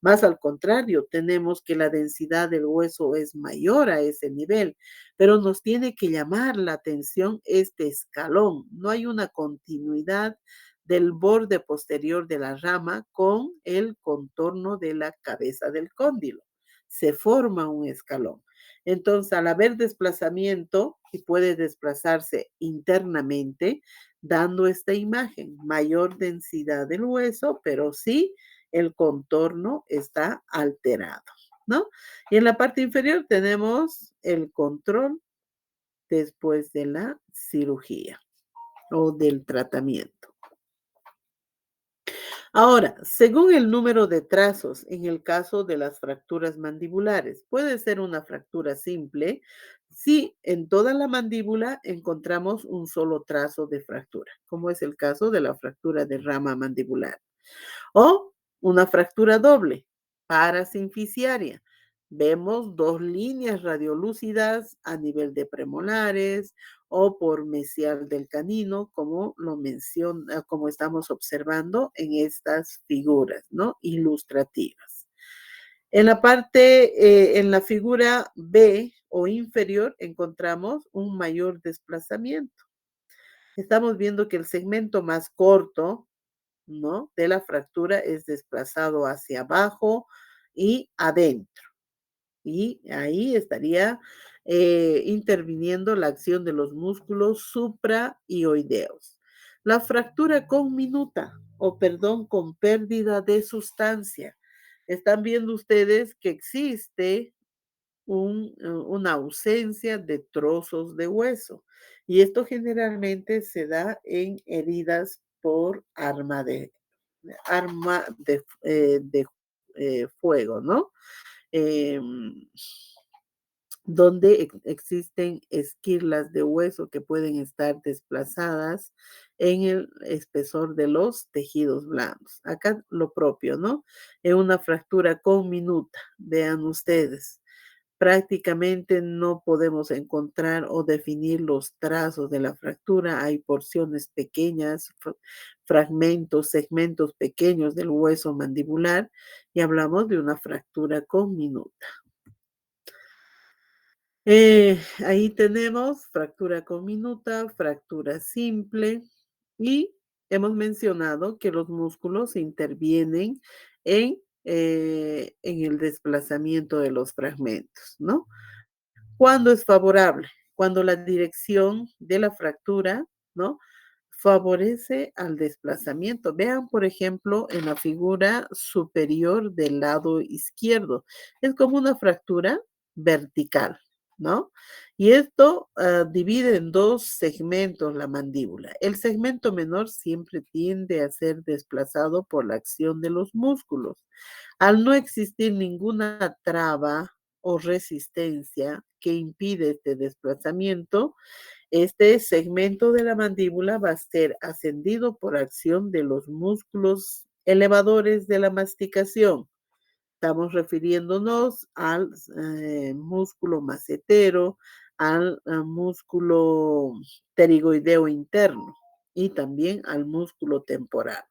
Más al contrario, tenemos que la densidad del hueso es mayor a ese nivel, pero nos tiene que llamar la atención este escalón. No hay una continuidad del borde posterior de la rama con el contorno de la cabeza del cóndilo. Se forma un escalón. Entonces, al haber desplazamiento, y puede desplazarse internamente, dando esta imagen, mayor densidad del hueso, pero sí el contorno está alterado, ¿no? Y en la parte inferior tenemos el control después de la cirugía o del tratamiento. Ahora, según el número de trazos en el caso de las fracturas mandibulares, puede ser una fractura simple si en toda la mandíbula encontramos un solo trazo de fractura, como es el caso de la fractura de rama mandibular. O una fractura doble, parasinficiaria. Vemos dos líneas radiolúcidas a nivel de premolares o por mesial del canino, como lo menciona, como estamos observando en estas figuras, ¿no? Ilustrativas. En la parte, en la figura B o inferior, encontramos un mayor desplazamiento. Estamos viendo que el segmento más corto, ¿no? De la fractura es desplazado hacia abajo y adentro. Y ahí estaría interviniendo la acción de los músculos supraioideos. La fractura conminuta, o perdón, con pérdida de sustancia. Están viendo ustedes que existe una ausencia de trozos de hueso. Y esto generalmente se da en heridas por arma de fuego, ¿no? Em, donde existen esquirlas de hueso que pueden estar desplazadas en el espesor de los tejidos blandos. Acá lo propio, ¿no? En una fractura conminuta, vean ustedes. Prácticamente no podemos encontrar o definir los trazos de la fractura. Hay porciones pequeñas, fragmentos, segmentos pequeños del hueso mandibular y hablamos de una fractura conminuta. Ahí tenemos fractura conminuta, fractura simple y hemos mencionado que los músculos intervienen en el desplazamiento de los fragmentos, ¿no? ¿Cuándo es favorable? Cuando la dirección de la fractura, ¿no? Favorece al desplazamiento. Vean, por ejemplo, en la figura superior del lado izquierdo. Es como una fractura vertical, ¿no? Y esto divide en dos segmentos la mandíbula. El segmento menor siempre tiende a ser desplazado por la acción de los músculos. Al no existir ninguna traba o resistencia que impide este desplazamiento, este segmento de la mandíbula va a ser ascendido por acción de los músculos elevadores de la masticación. Estamos refiriéndonos al músculo macetero, al músculo pterigoideo interno y también al músculo temporal.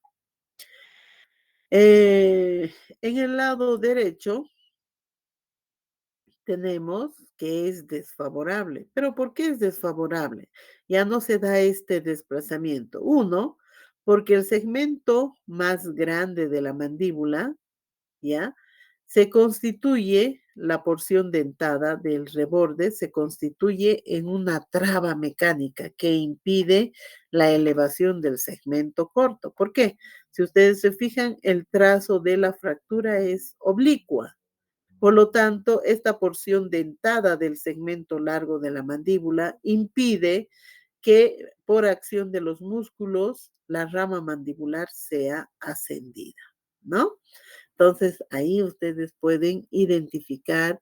En el lado derecho tenemos que es desfavorable. ¿Pero por qué es desfavorable? Ya no se da este desplazamiento. Uno, porque el segmento más grande de la mandíbula, ¿ya? Se constituye, la porción dentada del reborde se constituye en una traba mecánica que impide la elevación del segmento corto. ¿Por qué? Si ustedes se fijan, el trazo de la fractura es oblicua. Por lo tanto, esta porción dentada del segmento largo de la mandíbula impide que por acción de los músculos la rama mandibular sea ascendida, ¿no? Entonces, ahí ustedes pueden identificar,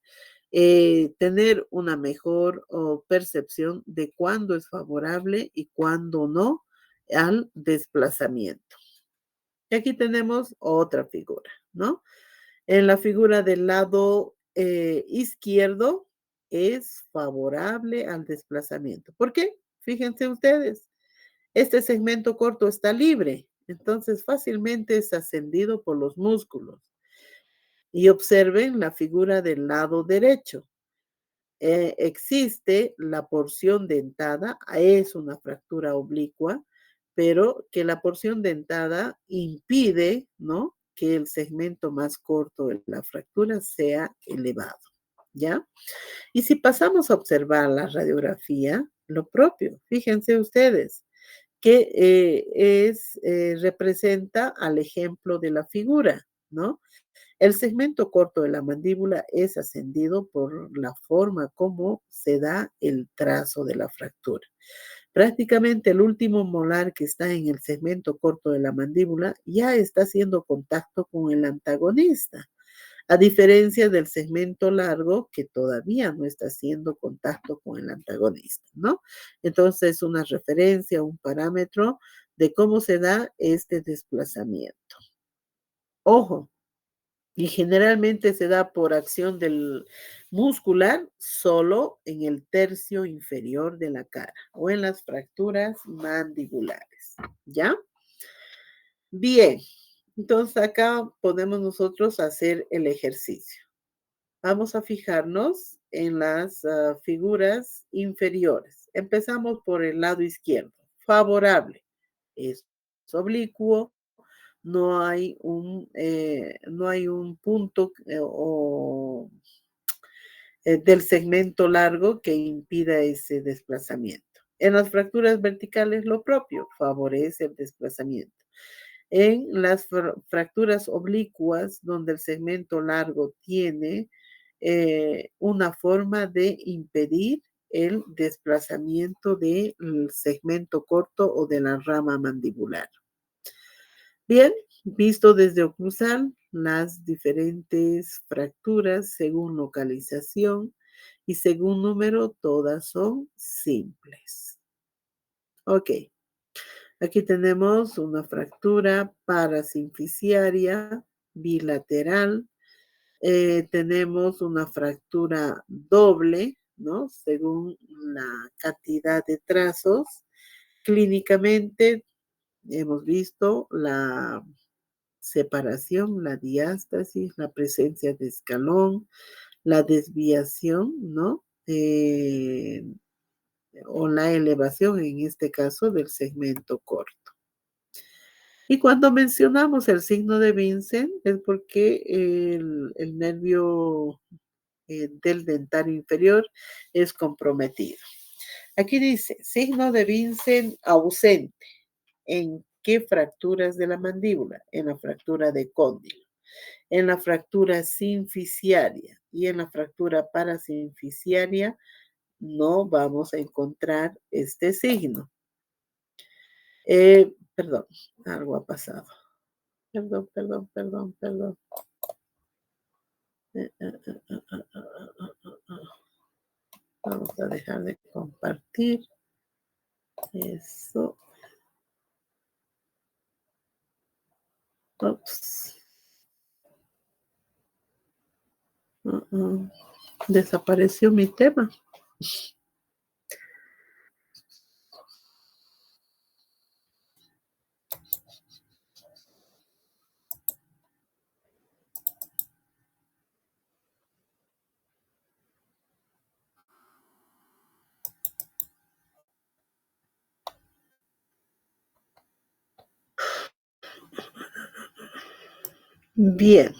tener una mejor percepción de cuándo es favorable y cuándo no al desplazamiento. Y aquí tenemos otra figura, ¿no? En la figura del lado izquierdo es favorable al desplazamiento. ¿Por qué? Fíjense ustedes, este segmento corto está libre, entonces fácilmente es ascendido por los músculos. Y observen la figura del lado derecho. Existe la porción dentada, es una fractura oblicua, pero que la porción dentada impide, ¿no?, que el segmento más corto de la fractura sea elevado, ¿ya? Y si pasamos a observar la radiografía, lo propio, fíjense ustedes, que representa al ejemplo de la figura, ¿no? El segmento corto de la mandíbula es ascendido por la forma como se da el trazo de la fractura. Prácticamente el último molar que está en el segmento corto de la mandíbula ya está haciendo contacto con el antagonista, a diferencia del segmento largo que todavía no está haciendo contacto con el antagonista, ¿no? Entonces, una referencia, un parámetro de cómo se da este desplazamiento. Ojo, y generalmente se da por acción del muscular solo en el tercio inferior de la cara o en las fracturas mandibulares, ¿ya? Bien, entonces acá podemos nosotros hacer el ejercicio. Vamos a fijarnos en las figuras inferiores. Empezamos por el lado izquierdo. Favorable. Es oblicuo, no hay un punto del segmento largo que impida ese desplazamiento. En las fracturas verticales lo propio, favorece el desplazamiento. En las fracturas oblicuas, donde el segmento largo tiene una forma de impedir el desplazamiento del segmento corto o de la rama mandibular. Bien, visto desde oclusal, las diferentes fracturas según localización y según número, todas son simples. Ok, aquí tenemos una fractura parasinficiaria bilateral. Tenemos una fractura doble, ¿no? Según la cantidad de trazos. Clínicamente hemos visto la separación, la diástasis, la presencia de escalón, la desviación, ¿no? O la elevación, en este caso, del segmento corto. Y cuando mencionamos el signo de Vincent es porque el nervio del dentario inferior es comprometido. Aquí dice, signo de Vincent ausente. ¿En qué fracturas de la mandíbula? En la fractura de cóndilo, en la fractura sinficiaria y en la fractura parasinficiaria no vamos a encontrar este signo. Perdón, algo ha pasado. Perdón, perdón, perdón, perdón. Eh, eh, eh, eh, eh, eh, Vamos a dejar de compartir. Eso. Ups. Desapareció mi tema. Bien.